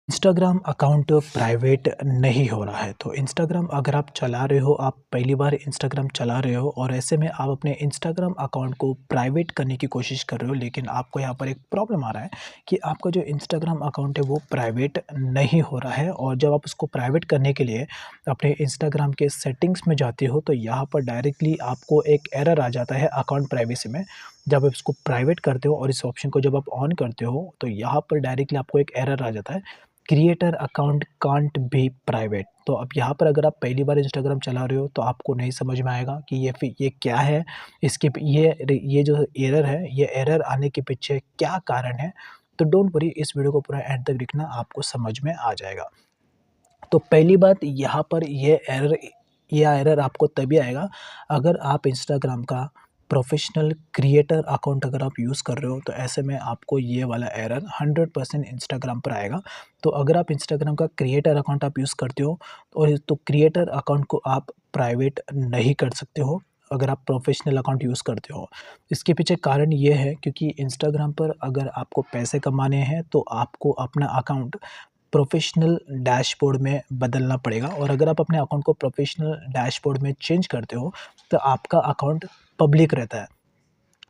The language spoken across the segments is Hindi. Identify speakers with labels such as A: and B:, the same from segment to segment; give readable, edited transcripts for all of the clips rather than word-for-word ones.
A: इंस्टाग्राम अकाउंट प्राइवेट नहीं हो रहा है। तो इंस्टाग्राम अगर आप चला रहे हो, आप पहली बार इंस्टाग्राम चला रहे हो और ऐसे में आप अपने इंस्टाग्राम अकाउंट को प्राइवेट करने की कोशिश कर रहे हो, लेकिन आपको यहाँ पर एक प्रॉब्लम आ रहा है कि आपका जो इंस्टाग्राम अकाउंट है वो प्राइवेट नहीं हो रहा है। और जब आप उसको प्राइवेट करने के लिए अपने इंस्टाग्राम के सेटिंग्स में जाते हो तो यहाँ पर डायरेक्टली आपको एक एरर आ जाता है अकाउंट प्राइवेसी में। जब आप इसको प्राइवेट करते हो और इस ऑप्शन को जब आप ऑन करते हो तो यहाँ पर डायरेक्टली आपको एक एरर आ जाता है, creator account can't be private. तो अब यहाँ पर अगर आप पहली बार इंस्टाग्राम चला रहे हो तो आपको नहीं समझ में आएगा कि ये क्या है, इसके ये जो एरर है, ये एरर आने के पीछे क्या कारण है। तो डोंट वरी, इस वीडियो को पूरा एंड तक देखना, आपको समझ में आ जाएगा। तो पहली बात यहाँ पर ये एरर आपको तभी आएगा अगर आप इंस्टाग्राम का प्रोफेशनल क्रिएटर अकाउंट अगर आप यूज़ कर रहे हो, तो ऐसे में आपको ये वाला एरर 100% इंस्टाग्राम पर आएगा। तो अगर आप इंस्टाग्राम का क्रिएटर अकाउंट आप यूज़ करते हो और तो क्रिएटर अकाउंट को आप प्राइवेट नहीं कर सकते हो अगर आप प्रोफेशनल अकाउंट यूज़ करते हो। इसके पीछे कारण ये है क्योंकि इंस्टाग्राम पर अगर आपको पैसे कमाने हैं तो आपको अपना अकाउंट प्रोफेशनल डैशबोर्ड में बदलना पड़ेगा। और अगर आप अपने अकाउंट को प्रोफेशनल डैशबोर्ड में चेंज करते हो तो आपका अकाउंट पब्लिक रहता है।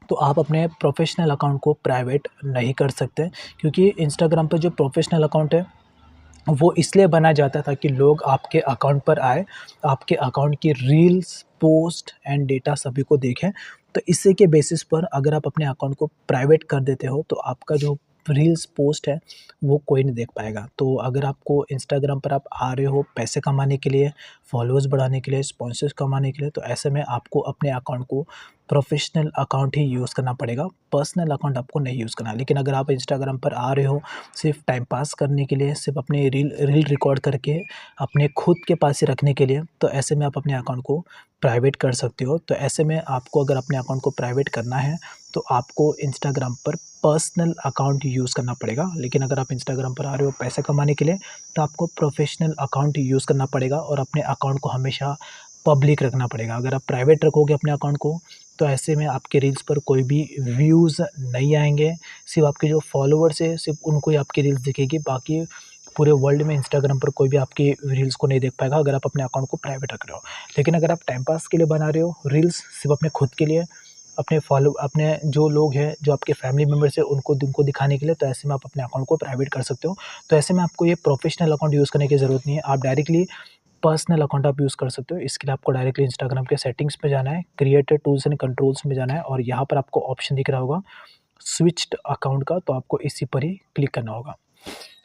A: तो आप अपने प्रोफेशनल अकाउंट को प्राइवेट नहीं कर सकते, क्योंकि इंस्टाग्राम पर जो प्रोफेशनल अकाउंट है वो इसलिए बनाया जाता था कि लोग आपके अकाउंट पर आए, आपके अकाउंट की रील्स, पोस्ट एंड डेटा सभी को देखें। तो इसी के बेसिस पर अगर आप अपने अकाउंट को प्राइवेट कर देते हो तो आपका जो रील्स, पोस्ट है वो कोई नहीं देख पाएगा। तो अगर आपको इंस्टाग्राम पर आप आ रहे हो पैसे कमाने के लिए, फॉलोअर्स बढ़ाने के लिए, स्पॉन्सर्स कमाने के लिए, तो ऐसे में आपको अपने अकाउंट को प्रोफेशनल अकाउंट ही यूज़ करना पड़ेगा, पर्सनल अकाउंट आपको नहीं यूज़ करना। लेकिन अगर आप इंस्टाग्राम पर आ रहे हो सिर्फ टाइम पास करने के लिए, सिर्फ अपने रील रील रिकॉर्ड करके अपने खुद के पास ही रखने के लिए, तो ऐसे में आप अपने अकाउंट को प्राइवेट कर सकते हो। तो ऐसे में आपको अगर अपने अकाउंट को प्राइवेट करना है तो आपको इंस्टाग्राम पर पर्सनल अकाउंट यूज़ करना पड़ेगा। लेकिन अगर आप इंस्टाग्राम पर आ रहे हो पैसे कमाने के लिए तो आपको प्रोफेशनल अकाउंट यूज़ करना पड़ेगा और अपने अकाउंट को हमेशा पब्लिक रखना पड़ेगा। अगर आप प्राइवेट रखोगे अपने अकाउंट को तो ऐसे में आपके रील्स पर कोई भी व्यूज़ नहीं आएँगे। सिर्फ़ आपके जो फॉलोवर्स है सिर्फ़ उनको ही आपकी रील्स दिखेगी, बाकी पूरे वर्ल्ड में इंस्टाग्राम पर कोई भी आपकी रील्स को नहीं देख पाएगा अगर आप अपने अकाउंट को प्राइवेट रख रहे हो। लेकिन अगर आप टाइम पास के लिए बना रहे हो रील्स सिर्फ़ अपने खुद के लिए, अपने जो लोग हैं, जो आपके फैमिली मेंबर्स हैं उनको दिखाने के लिए, तो ऐसे में आप अपने अकाउंट को प्राइवेट कर सकते हो। तो ऐसे में आपको ये प्रोफेशनल अकाउंट यूज़ करने की ज़रूरत नहीं है, आप डायरेक्टली पर्सनल अकाउंट आप यूज़ कर सकते हो। इसके लिए आपको डायरेक्टली इंस्टाग्राम के सेटिंग्स में जाना है, क्रिएटर टूल्स एंड कंट्रोल्स में जाना है और यहाँ पर आपको ऑप्शन दिख रहा होगा स्विच्ड अकाउंट का, तो आपको इसी पर ही क्लिक करना होगा।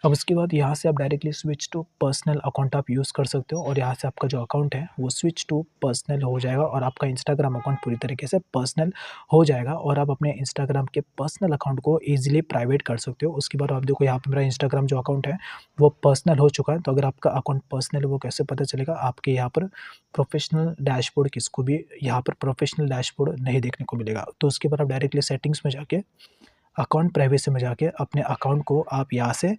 A: अब उसके बाद यहाँ से आप directly switch to personal account आप यूज़ कर सकते हो और यहाँ से आपका जो अकाउंट है वो स्विच टू पर्सनल हो जाएगा और आपका इंस्टाग्राम अकाउंट पूरी तरीके से पर्सनल हो जाएगा और आप अपने इंस्टाग्राम के पर्सनल अकाउंट को ईज़िली प्राइवेट कर सकते हो। उसके बाद आप देखो यहाँ पे मेरा इंस्टाग्राम जो अकाउंट है वो पर्सनल हो चुका है। तो अगर आपका अकाउंट पर्सनल है वो कैसे पता चलेगा? आपके यहाँ पर प्रोफेशनल डैशबोर्ड किसको भी यहाँ पर प्रोफेशनल डैशबोर्ड नहीं देखने को मिलेगा। तो उसके बाद आप डायरेक्टली सेटिंग्स में जाके अकाउंट प्राइवेसी में जाके अपने अकाउंट को आप यहाँ से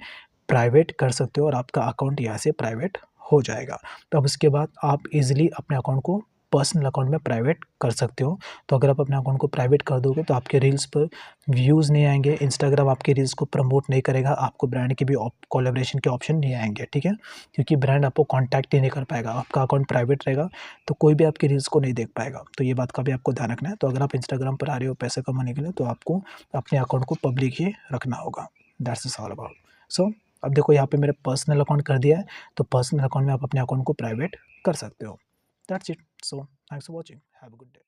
A: प्राइवेट कर सकते हो और आपका अकाउंट यहाँ से प्राइवेट हो जाएगा। तो अब उसके बाद आप इज़िली अपने अकाउंट को पर्सनल अकाउंट में प्राइवेट कर सकते हो। तो अगर आप अपने अकाउंट को प्राइवेट कर दोगे तो आपके रील्स पर व्यूज़ नहीं आएँगे, इंस्टाग्राम आपके रील्स को प्रमोट नहीं करेगा, आपको ब्रांड के भी कोलैबोरेशन के ऑप्शन नहीं आएँगे, ठीक है? क्योंकि ब्रांड आपको कॉन्टैक्ट ही नहीं कर पाएगा, आपका अकाउंट प्राइवेट रहेगा तो कोई भी आपकी रील्स को नहीं देख पाएगा। तो ये बात का भी आपको ध्यान रखना है। तो अगर आप इंस्टाग्राम पर आ रहे हो पैसे कमाने के लिए तो आपको अपने अकाउंट को पब्लिक ही रखना होगा। That's is all about. So अब देखो यहाँ पे मेरा पर्सनल अकाउंट कर दिया है, तो पर्सनल अकाउंट में आप अपने अकाउंट को प्राइवेट कर सकते हो। That's it. So thanks for watching. Have a good day.